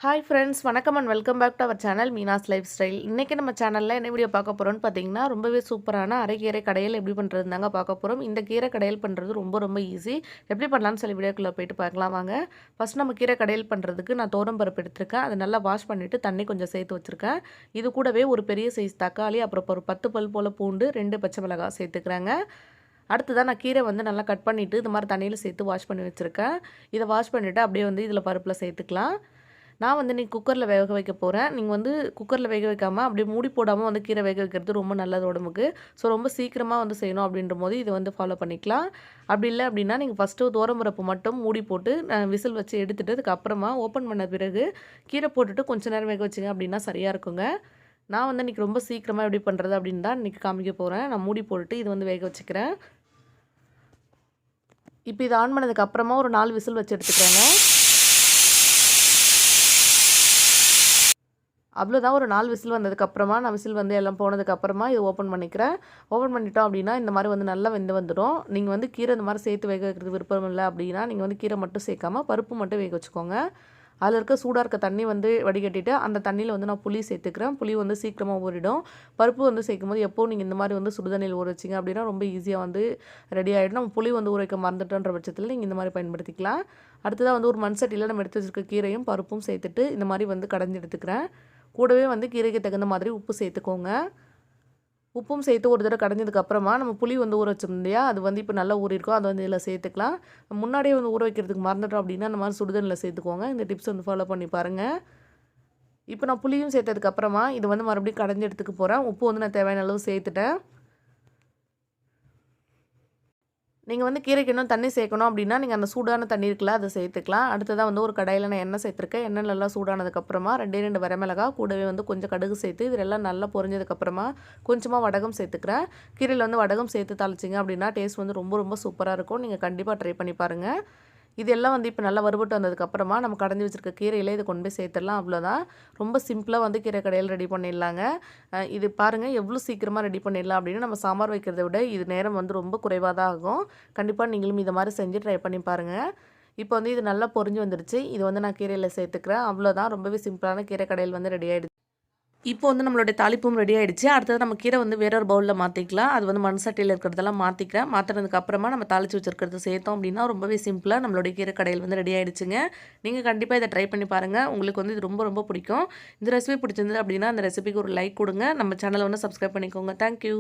Hi friends, வணக்கம் and welcome back to our channel Meena's life style. இன்றைக்கி நம்ம சேனலில் என்ன வீடியோ பார்க்க போகிறோம்னு பார்த்தீங்கன்னா, ரொம்பவே சூப்பரான அரைக்கீரை கடையல் எப்படி பண்ணுறது தாங்க பார்க்க போகிறோம். இந்த கீரை கடையல் பண்ணுறது ரொம்ப ரொம்ப ஈஸி. எப்படி பண்ணலான்னு சொல்லி வீடியோக்குள்ளே போயிட்டு பார்க்கலாம் வாங்க. ஃபஸ்ட் நம்ம கீரை கடையல் பண்ணுறதுக்கு நான் பருப்பு எடுத்திருக்கேன். அதை நல்லா வாஷ் பண்ணிவிட்டு தண்ணி கொஞ்சம் சேர்த்து வச்சுருக்கேன். இது கூடவே ஒரு பெரிய சைஸ் தக்காளி, அப்புறம் ஒரு 10 பல் போல் பூண்டு, 2 பச்சை மிளகாய் சேர்த்துக்கிறேங்க. அடுத்ததான் நான் கீரை வந்து நல்லா கட் பண்ணிவிட்டு இது மாதிரி தண்ணியில் சேர்த்து வாஷ் பண்ணி வச்சுருக்கேன். இதை வாஷ் பண்ணிவிட்டு அப்படியே வந்து இதில் பருப்பில் சேர்த்துக்கலாம். நான் வந்து இன்றைக்கி குக்கரில் வேக வைக்க போகிறேன். நீங்கள் வந்து குக்கரில் வேக வைக்காமல் அப்படியே மூடி போடாமல் வந்து கீரை வேக வைக்கிறது ரொம்ப நல்லது உடம்புக்கு. ஸோ ரொம்ப சீக்கிரமாக வந்து செய்யணும் அப்படின்ற போது இதை வந்து ஃபாலோ பண்ணிக்கலாம். அப்படி இல்லை அப்படின்னா நீங்கள் ஃபஸ்ட்டு பருப்பு மட்டும் மூடி போட்டு விசில் வச்சு எடுத்துகிட்டு அதுக்கப்புறமா ஓப்பன் பண்ண பிறகு கீரை போட்டுட்டு கொஞ்சம் நேரம் வேக வச்சிங்க அப்படின்னா சரியாக இருக்குங்க. நான் வந்து இன்றைக்கி ரொம்ப சீக்கிரமாக எப்படி பண்ணுறது அப்படின்னு தான் இன்றைக்கி காமிக்க போகிறேன். நான் மூடி போட்டுட்டு இது வந்து வேக வச்சுக்கிறேன். இப்போ இதை ஆன் பண்ணதுக்கப்புறமா ஒரு 4 விசில் வச்சு எடுத்துக்கிறேங்க. அவ்வளோதான், ஒரு 4 விசில் வந்ததுக்கப்புறமா நான் விசில் வந்து எல்லாம் போனதுக்கப்புறமா இது ஓப்பன் பண்ணிக்கிறேன். ஓப்பன் பண்ணிட்டோம் அப்படின்னா இந்த மாதிரி வந்து நல்லா வெந்து வந்துடும். நீங்கள் வந்து கீரை இந்த மாதிரி சேர்த்து வேக வைக்கிறது விருப்பம் இல்லை அப்படின்னா நீங்கள் வந்து கீரை மட்டும் சேர்க்காமல் பருப்பு மட்டும் வேக வச்சுக்கோங்க. அதில் இருக்க சூடாக இருக்க தண்ணி வந்து வடிகட்டிட்டு அந்த தண்ணியில் வந்து நான் புளி சேர்த்துக்கிறேன். புளி வந்து சீக்கிரமாக ஊறிடும். பருப்பு வந்து சேர்க்கும்போது எப்போது நீங்கள் இந்த மாதிரி வந்து சுடுதண்ணியில் ஊற வச்சிங்க அப்படின்னா ரொம்ப ஈஸியாக வந்து ரெடி ஆகிடும். நம்ம புளி வந்து ஊற வைக்க மறந்துட்டோன்ற பட்சத்தில் நீங்கள் இந்த மாதிரி பயன்படுத்திக்கலாம். அடுத்ததாக வந்து ஒரு மண் சட்டியில் நம்ம எடுத்து வச்சுருக்க கீரையும் பருப்பும் சேர்த்துட்டு இந்த மாதிரி வந்து கடைஞ்சி எடுத்துக்கிறேன். கூடவே வந்து கீரைக்கு தகுந்த மாதிரி உப்பு சேர்த்துக்கோங்க. உப்பும் சேர்த்து ஒரு தடவை கடைஞ்சதுக்கப்புறமா நம்ம புளி வந்து ஊற வச்சோம் இல்லையா, அது வந்து இப்போ நல்லா ஊறியிருக்கோம். அதை வந்து இதில் சேர்த்துக்கலாம். முன்னாடியே வந்து ஊற வைக்கிறதுக்கு மறந்துட்டோம் அப்படின்னா அந்த மாதிரி சுடுதண்ணில் சேர்த்துக்கோங்க. இந்த டிப்ஸ் வந்து ஃபாலோ பண்ணி பாருங்கள். இப்போ நான் புளியும் சேர்த்ததுக்கப்புறமா இது வந்து மறுபடியும் கடைஞ்சி எடுத்துக்க போகிறேன். உப்பு வந்து நான் தேவையான அளவு சேர்த்துட்டேன். நீங்கள் வந்து கீரைக்கு இன்னும் தண்ணி சேர்க்கணும் அப்படின்னா நீங்கள் அந்த சூடான தண்ணி இருக்குல்ல அதை சேர்த்துக்கலாம். அடுத்ததாக வந்து ஒரு கடாயில் நான் எண்ணெய் சேர்த்துருக்கேன். எண்ணெய் நல்லா சூடானதுக்கப்புறமா 2 வரமிளகாய் கூடவே வந்து கொஞ்சம் கடுகு சேர்த்து இதெல்லாம் நல்லா பொரிஞ்சதுக்கப்புறமா கொஞ்சமாக வடகம் சேர்த்துக்கிறேன். கீரையில் வந்து வடகம் சேர்த்து தாளிச்சிங்க அப்படின்னா டேஸ்ட் வந்து ரொம்ப ரொம்ப சூப்பராக இருக்கும். நீங்கள் கண்டிப்பாக ட்ரை பண்ணி பாருங்கள். இதெல்லாம் வந்து இப்போ நல்லா வறுபட்டு வந்ததுக்கப்புறமா நம்ம கடைஞ்சி வச்சுருக்க கீரையில் இதை கொண்டு போய் சேர்த்துடலாம். அவ்வளோதான், ரொம்ப சிம்பிளாக வந்து கீரை கடையில் ரெடி பண்ணிடலாங்க. இது பாருங்கள் எவ்வளோ சீக்கிரமாக ரெடி பண்ணிடலாம் அப்படின்னு. நம்ம சாம்பார் வைக்கிறத விட இது நேரம் வந்து ரொம்ப குறைவாக தான் ஆகும். கண்டிப்பாக நீங்களும் இதை மாதிரி செஞ்சு ட்ரை பண்ணி பாருங்கள். இப்போ வந்து இது நல்லா பொரிஞ்சு வந்துடுச்சு. இது வந்து நான் கீரையில் சேர்த்துக்கிறேன். அவ்வளோதான், ரொம்பவே சிம்பிளான கீரை கடையில் வந்து ரெடி ஆகிடுச்சு. இப்போ வந்து நம்மளுடைய தாளிப்பும் ரெடி ஆகிடுச்சு. அடுத்தது நம்ம கீரை வந்து வேறொரு பவுலில் மாற்றிக்கலாம். அது வந்து மண் சட்டியில் இருக்கிறதெல்லாம் மாற்றிக்கிறேன். மாற்றினதுக்கு அப்புறமா நம்ம தாளித்து வச்சுருக்கிறது சேர்த்தோம் அப்படின்னா ரொம்பவே சிம்பிளாக நம்மளுடைய கீரை கடையில் வந்து ரெடி ஆகிடுச்சுங்க. நீங்கள் கண்டிப்பாக இதை ட்ரை பண்ணி பாருங்கள். உங்களுக்கு வந்து இது ரொம்ப ரொம்ப பிடிக்கும். இந்த ரெசிபி பிடிச்சிருந்தது அப்படின்னா அந்த ரெசிபிக்கு ஒரு லைக் கொடுங்க. நம்ம சேனலை வந்து சப்ஸ்கிரைப் பண்ணிக்கோங்க. தேங்க்யூ.